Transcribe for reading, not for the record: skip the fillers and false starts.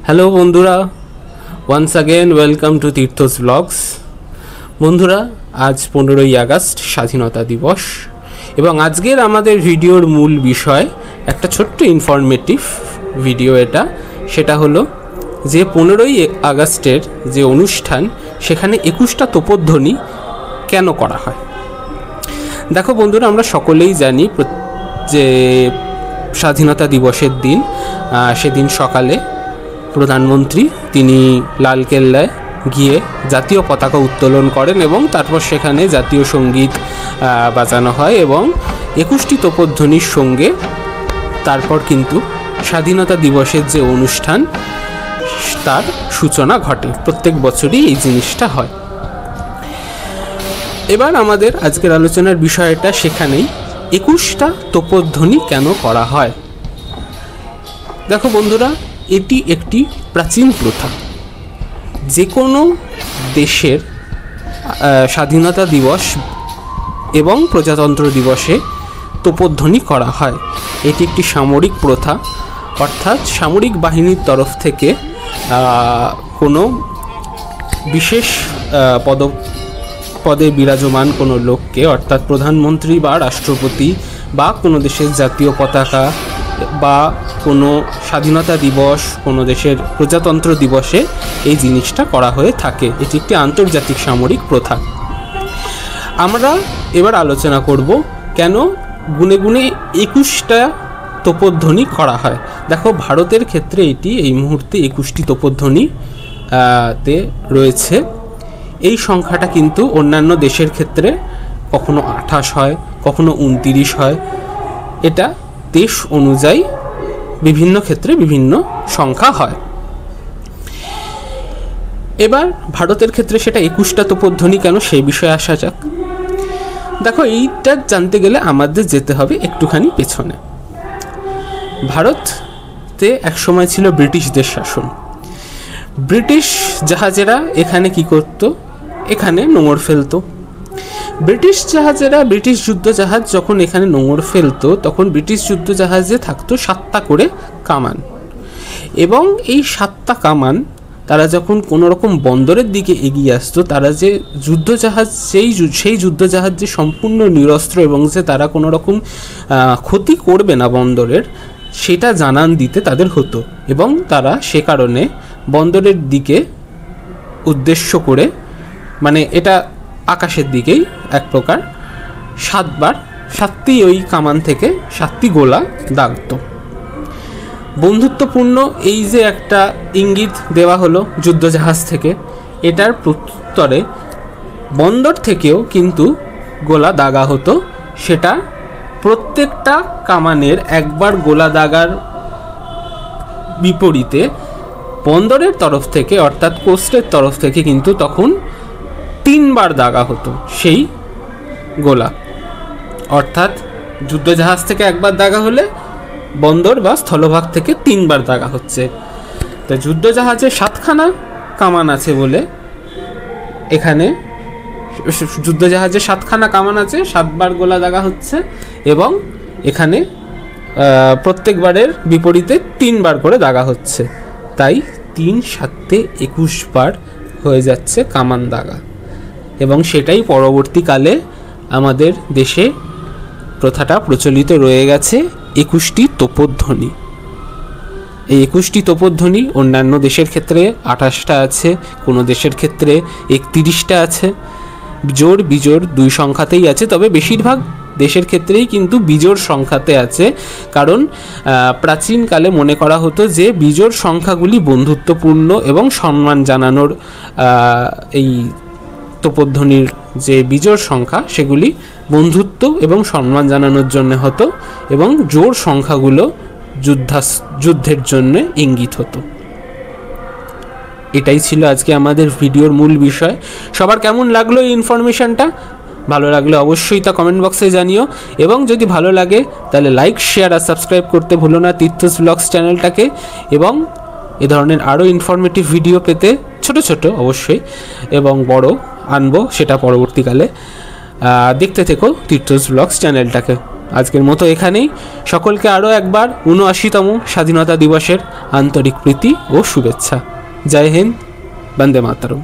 Hello বন্ধুরা, once again welcome to Tirtha's blogs. বন্ধুরা, আজ 15ই আগস্ট স্বাধীনতা দিবস এবং আজকের আমাদের ভিডিওর মূল বিষয় একটা ছোট্ট ইনফরমেটিভ ভিডিও। সেটা হলো যে 15ই আগস্টের যে অনুষ্ঠান, সেখানে 21টা তোপধ্বনি কেন করা হয়। দেখো বন্ধুরা, আমরা সকলেই জানি যে স্বাধীনতা দিবসের দিন সেদিন সকালে প্রধানমন্ত্রী তিনি লালকেল্লায় গিয়ে জাতীয় পতাকা উত্তোলন করেন এবং তারপর সেখানে জাতীয় সঙ্গীত বাজানো হয় এবং 21টি তোপধ্বনির সঙ্গে তারপর কিন্তু স্বাধীনতা দিবসের যে অনুষ্ঠান তার সূচনা ঘটে। প্রত্যেক বছরই এই জিনিসটা হয়। এবার আমাদের আজকের আলোচনার বিষয়টা সেখানেই, 21টা তোপধ্বনি কেন করা হয়। দেখো বন্ধুরা, এটি একটি প্রাচীন প্রথা। যে কোনো দেশের স্বাধীনতা দিবস এবং প্রজাতন্ত্র দিবসে তোপধ্বনি করা হয়। এটি একটি সামরিক প্রথা, অর্থাৎ সামরিক বাহিনীর তরফ থেকে কোনো বিশেষ পদে বিরাজমান কোনো লোককে, অর্থাৎ প্রধানমন্ত্রী বা রাষ্ট্রপতি বা কোনো দেশের জাতীয় পতাকা বা কোনো স্বাধীনতা দিবস, কোনো দেশের প্রজাতন্ত্র দিবসে এই জিনিসটা করা হয়ে থাকে। এটি একটি আন্তর্জাতিক সামরিক প্রথা। আমরা এবার আলোচনা করব কেন গুনে গুনে 21টা তোপধ্বনি করা হয়। দেখো, ভারতের ক্ষেত্রে এটি এই মুহূর্তে 21টি তোপধ্বনি তে রয়েছে। এই সংখ্যাটা কিন্তু অন্যান্য দেশের ক্ষেত্রে কখনো 28 হয়, কখনো 29 হয়। এটা দেশ অনুযায়ী বিভিন্ন ক্ষেত্রে বিভিন্ন সংখ্যা হয়। এবার ভারতের ক্ষেত্রে সেটা 21টা তোপধ্বনি কেন, সেই বিষয়ে আসা যাক। দেখো, এইটা জানতে গেলে আমাদের যেতে হবে একটুখানি পেছনে। ভারতে একসময় ছিল ব্রিটিশদের শাসন। ব্রিটিশ জাহাজেরা এখানে কি করত? এখানে নোঙর ফেলতো। ব্রিটিশ যুদ্ধ জাহাজ যখন এখানে নোঙর ফেলতো, তখন ব্রিটিশ যুদ্ধ জাহাজে থাকতো 7টা করে কামান এবং এই 7টা কামান তারা যখন কোনো রকম বন্দরের দিকে এগিয়ে আসতো, তারা যে যুদ্ধজাহাজ সেই যুদ্ধজাহাজ যে সম্পূর্ণ নিরস্ত্র এবং যে তারা কোনো রকম ক্ষতি করবে না বন্দরের, সেটা জানান দিতে তাদের হতো এবং তারা সে কারণে বন্দরের দিকে উদ্দেশ্য করে, মানে এটা আকাশের দিকেই এক প্রকার 7টি ওই কামান থেকে 7টি গোলা দাগত। বন্ধুত্বপূর্ণ এই যে একটা ইঙ্গিত দেওয়া হলো যুদ্ধজাহাজ থেকে, এটার প্রত্যুত্তরে বন্দর থেকেও কিন্তু গোলা দাগা হতো। সেটা প্রত্যেকটা কামানের একবার গোলা দাগার বিপরীতে বন্দরের তরফ থেকে, অর্থাৎ কোস্টের তরফ থেকে কিন্তু তখন 3বার দাগা হতো সেই গোলা। অর্থাৎ যুদ্ধজাহাজ থেকে একবার দাগা হলে বন্দর বা স্থলভাগ থেকে 3বার দাগা হচ্ছে। তো যুদ্ধজাহাজে 7খানা কামান আছে বলে এখানে যুদ্ধজাহাজে 7খানা কামান আছে, 7বার গোলা দাগা হচ্ছে এবং এখানে প্রত্যেকবারের বিপরীতে 3বার করে দাগা হচ্ছে। তাই 3 7 21 বার হয়ে যাচ্ছে কামান দাগা এবং সেটাই পরবর্তীকালে আমাদের দেশে প্রথাটা প্রচলিত রয়ে গেছে। 21টি তোপধ্বনি। এই 21টি তোপধ্বনি অন্যান্য দেশের ক্ষেত্রে 28টা আছে, কোনো দেশের ক্ষেত্রে 31টা আছে। জোড় বিজোড় দুই সংখ্যাতেই আছে, তবে বেশিরভাগ দেশের ক্ষেত্রেই কিন্তু বিজোড় সংখ্যাতে আছে। কারণ প্রাচীনকালে মনে করা হতো যে বিজোড় সংখ্যাগুলি বন্ধুত্বপূর্ণ এবং সম্মান জানানোর, এই তোপধ্বনির যে বিজোড় সংখ্যা সেগুলি বন্ধুত্ব এবং সম্মান জানানোর জন্য হতো এবং জোড় সংখ্যাগুলো যুদ্ধের জন্য ইঙ্গিত হতো। এটাই ছিল আজকে আমাদের ভিডিওর মূল বিষয়। সবার কেমন লাগলো এই ইনফরমেশনটা? ভালো লাগলে অবশ্যই তা কমেন্ট বক্সে জানিও এবং যদি ভালো লাগে তাহলে লাইক, শেয়ার আর সাবস্ক্রাইব করতে ভুলো না তীর্থস ব্লগস চ্যানেলটাকে। এবং এ ধরনের আরও ইনফরমেটিভ ভিডিও পেতে ছোট অবশ্যই এবং বড় আনবো, সেটা পরবর্তীকালে। দেখতে থেকো তীর্থস ব্লগস চ্যানেলটাকে। আজকের মতো এখানেই। সকলকে আরও একবার ৭৯তম স্বাধীনতা দিবসের আন্তরিক প্রীতি ও শুভেচ্ছা। জয় হিন্দ, বন্দে মাতরম।